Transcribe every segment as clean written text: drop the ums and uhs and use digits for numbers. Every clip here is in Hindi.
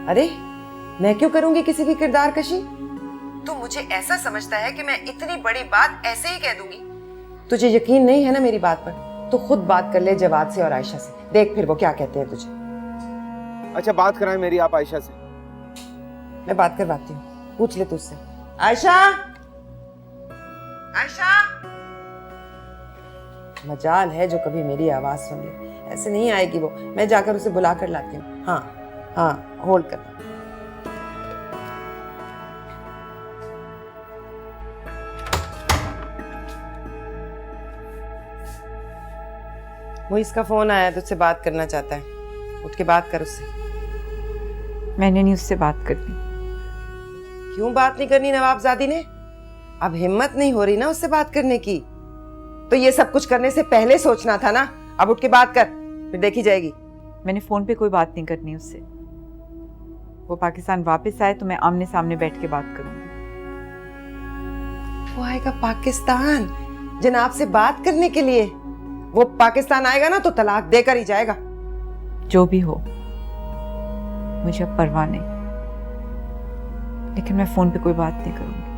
अरे मैं क्यों करूंगी किसी की किरदार कशी? तू मुझे ऐसा समझता है कि मैं इतनी बड़ी बात ऐसे ही कह दूंगी? तुझे यकीन नहीं है ना मेरी बात पर? तो खुद बात कर ले जवाद से और आयशा से, देख फिर वो क्या कहते हैं तुझे। अच्छा बात कराएं मेरी आप आयशा से। मैं बात करवाती हूँ, पूछ ले तुझसे। आयशा, आयशा, मजाल है जो कभी मेरी आवाज सुन ले, ऐसे नहीं आएगी वो। मैं जाकर उसे बुला कर लाती हूँ। हाँ हाँ, होल्ड करना। वो इसका फोन आया है, तुझसे बात करना चाहता है। उठ के बात कर उससे। मैंने नहीं उससे बात करनी। क्यों बात नहीं करनी नवाबजादी ने? अब हिम्मत नहीं हो रही ना उससे बात करने की? तो ये सब कुछ करने से पहले सोचना था ना। अब उठ के बात कर, फिर देखी जाएगी। मैंने फोन पे कोई बात नहीं करनी उससे। वो पाकिस्तान वापस आए तो मैं आमने सामने बैठ के बात करूंगी। वो आएगा पाकिस्तान जनाब से बात करने के लिए? वो पाकिस्तान आएगा ना तो तलाक देकर ही जाएगा। जो भी हो मुझे अब परवाह नहीं, लेकिन मैं फोन पे कोई बात नहीं करूंगी।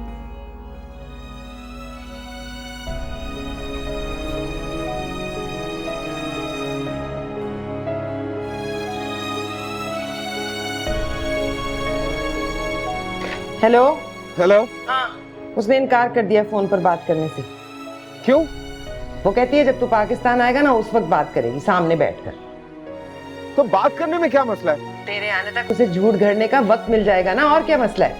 हेलो। हेलो। हाँ, उसने इनकार कर दिया फोन पर बात करने से। क्यों? वो कहती है जब तू पाकिस्तान आएगा ना उस वक्त बात करेगी सामने बैठकर। तो बात करने में क्या मसला है? तेरे आने तक उसे झूठ गढ़ने का वक्त मिल जाएगा ना, और क्या मसला है?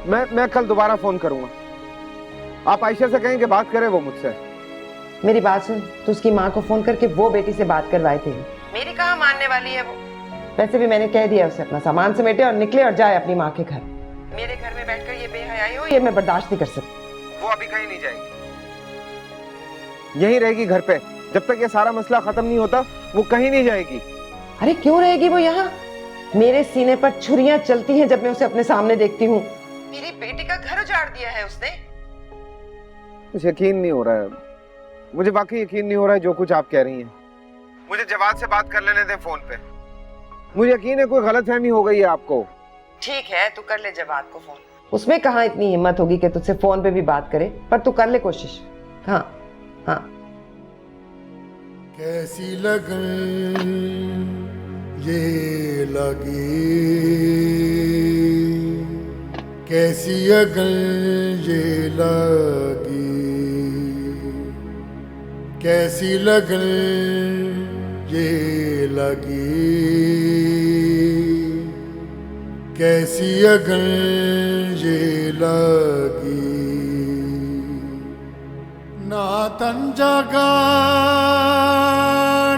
मैं कल दोबारा फोन करूंगा। आप आयशा से कहें कि बात करे वो मुझसे। मेरी बात सुन, तू उसकी माँ को फोन करके वो बेटी से बात करवाए थे। मेरी कहाँ मानने वाली है वो? वैसे भी मैंने कह दिया उसे अपना सामान समेटे और निकले और जाए अपनी माँ के घर। मेरे घर में बैठकर ये बेहयाई हो, ये मैं बर्दाश्त नहीं कर सकती। वो अभी कहीं नहीं जाएगी, यहीं रहेगी घर पे। जब तक ये सारा मसला खत्म नहीं होता वो कहीं नहीं जाएगी। अरे क्यों रहेगी वो यहाँ? मेरे सीने पर छुरियां चलती हैं जब मैं उसे अपने सामने देखती हूँ। मेरी बेटी का घर उजाड़ दिया है उसने। मुझे यकीन नहीं हो रहा है, मुझे वाकई यकीन नहीं हो रहा है जो कुछ आप कह रही हैं। मुझे जवाद से बात कर लेने दें फोन पे। मुझे यकीन है कोई गलतफहमी हो गई है आपको। ठीक है, तू कर ले जवाद को फोन। उसमें कहाँ इतनी हिम्मत होगी कि तुझसे फोन पे भी बात करे, पर तू कर ले कोशिश। हाँ हाँ। कैसी लगन ये लगी, कैसी अगन ये लगी, कैसी लगन ये लगी, कैसी अगन ये लगी। ना तन जागा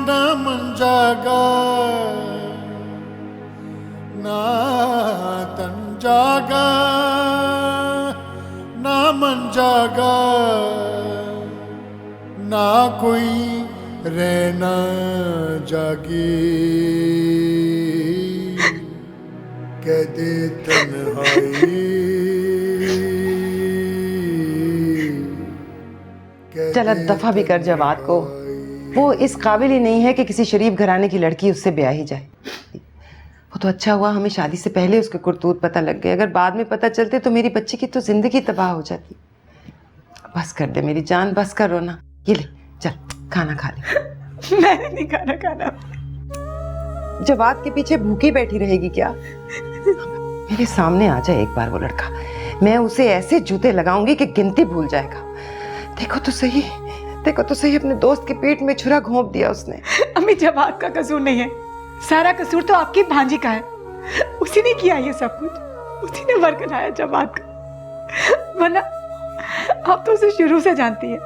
ना मन जागा, ना तन जागा ना मन जागा, ना कोई रहना जागे, कह दे तन्हाई। चल दफा भी कर जवाद को। वो इस काबिल ही नहीं है कि किसी शरीफ घराने की लड़की उससे ब्याह ही जाए। वो तो अच्छा हुआ हमें शादी से पहले उसके करतूत पता लग गए, अगर बाद में पता चलते तो मेरी बच्ची की तो जिंदगी तबाह हो जाती। बस कर दे मेरी जान, बस कर रोना। ये ले चल खाना खा ले। मैंने नहीं खाना। जवाद के पीछे भूखी बैठी रहेगी क्या? मेरे सामने आ जाए एक बार वो लड़का, मैं उसे ऐसे जूते लगाऊंगी कि गिनती भूल जाएगा। देखो तो सही, देखो तो सही, अपने दोस्त के पेट में छुरा घोंप दिया उसने। अम्मी जवाद का कसूर नहीं है, सारा कसूर तो आपकी भांजी का है। उसी ने किया ये सब कुछ, उसी ने वर्क कराया जवाद का। वरना आप तो उसे शुरू से जानती है,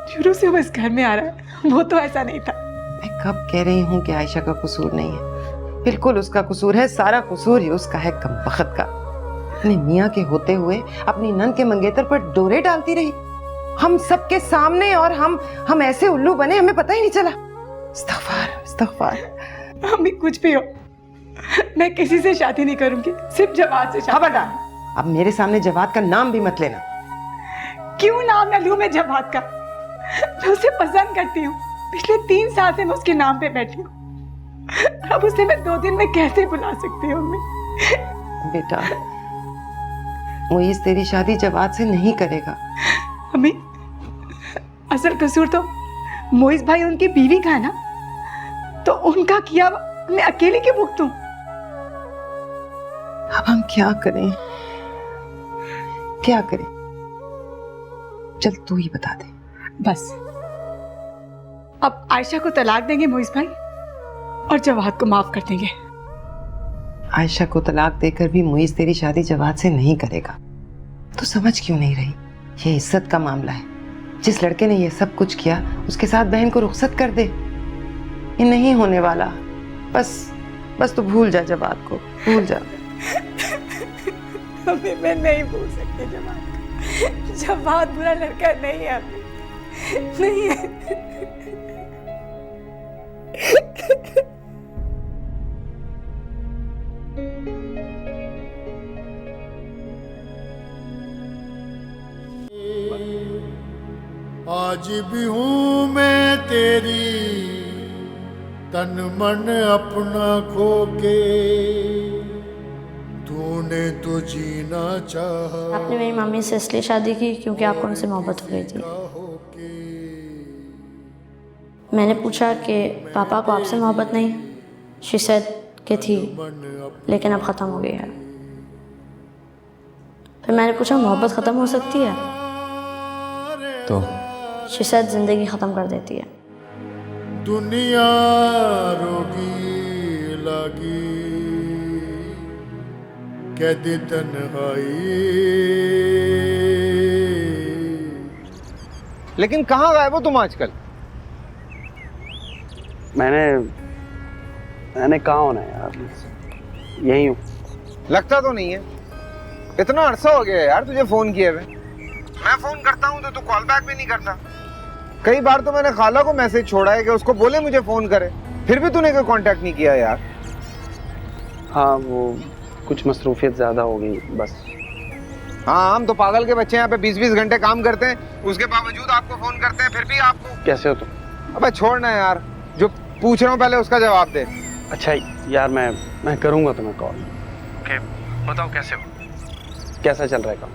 शुरू से वो इस घर में आ रहा है, वो तो ऐसा नहीं था। मैं कब कह रही हूँ कि आयशा का कसूर नहीं है? बिल्कुल उसका कसूर है, सारा कसूर ही उसका है, कमबख्त का। अपने मियाँ के होते हुए अपनी नन के मंगेतर पर डोरे डालती रही, हम सबके सामने, और हम ऐसे उल्लू बने, हमें पता ही नहीं चला। इस्तग़फ़ार, इस्तग़फ़ार। अम्मी कुछ भी हो, मैं किसी से शादी नहीं करूंगी, सिर्फ जवाद से शादी। खबरदार, अब मेरे सामने जवाद का नाम भी मत लेना। क्यों नाम न लूं मैं जवाद का? मैं उसे पसंद करती हूँ, पिछले 3 साल से मैं उसके नाम पे बैठी हूँ। अब उसे मैं 2 दिन में कैसे बुला सकती हूँ अम्मी? बेटा, मुईस तेरी शादी जवाद से नहीं करेगा। अम्मी, असल कसूर तो मोइस भाई उनकी बीवी का है ना, तो उनका किया मैं अकेले क्यों भुगतूं? अब हम क्या करें, क्या करें? चल तू ही बता दे। बस अब आयशा को तलाक देंगे मोइस भाई और जवाद को माफ कर देंगे। आयशा को तलाक देकर भी मुईस तेरी शादी जवाद से नहीं करेगा। तू समझ क्यों नहीं रही? ये इज्जत का मामला है। जिस लड़के ने ये सब कुछ किया उसके साथ बहन को रुखसत कर दे। ये नहीं होने वाला। बस तू भूल जा जवाद को, भूल जा। अभी मैं नहीं भूल सकती जवाद को। जवाद बुरा लड़का नहीं है अभी, नहीं है। आज भी हूँ मैं तेरी, तन मन अपना खो के, तूने तो जीना चाहा। आपने मेरी मम्मी से इसलिए शादी की क्योंकि आपको उनसे मोहब्बत हो गई थी। मैंने पूछा कि पापा को आपसे मोहब्बत नहीं? शी सेड कि थी, लेकिन अब ख़त्म हो गई है। फिर मैंने पूछा मोहब्बत ख़त्म हो सकती है? तो शी सेड ज़िंदगी ख़त्म कर देती है। दुनिया रोगी लगी, कैद तन्हाई। लेकिन कहाँ गायब हो तुम आजकल? मैंने कहाँ होना है यार, यही हूँ। लगता तो नहीं है। इतना अरसा हो गया यार तुझे फोन किए हुए। मैं फोन करता हूँ तो तू कॉल बैक भी नहीं करता। कई बार तो मैंने खाला को मैसेज छोड़ा है कि उसको बोले मुझे फोन करे, फिर भी तूने कोई कांटेक्ट नहीं किया यार। हाँ, वो कुछ मसरूफियत ज़्यादा हो गई बस। हाँ, हम तो पागल के बच्चे यहाँ पे 20-20 घंटे काम करते हैं, उसके बावजूद आपको फोन करते हैं, फिर भी आपको। कैसे हो तुम? अबे छोड़ना यार, जो पूछ रहा हूँ पहले उसका जवाब दे। अच्छा यार, मैं करूँगा तुम्हें कॉल। ओके, बताओ कैसे हो, कैसा चल रहा है काम?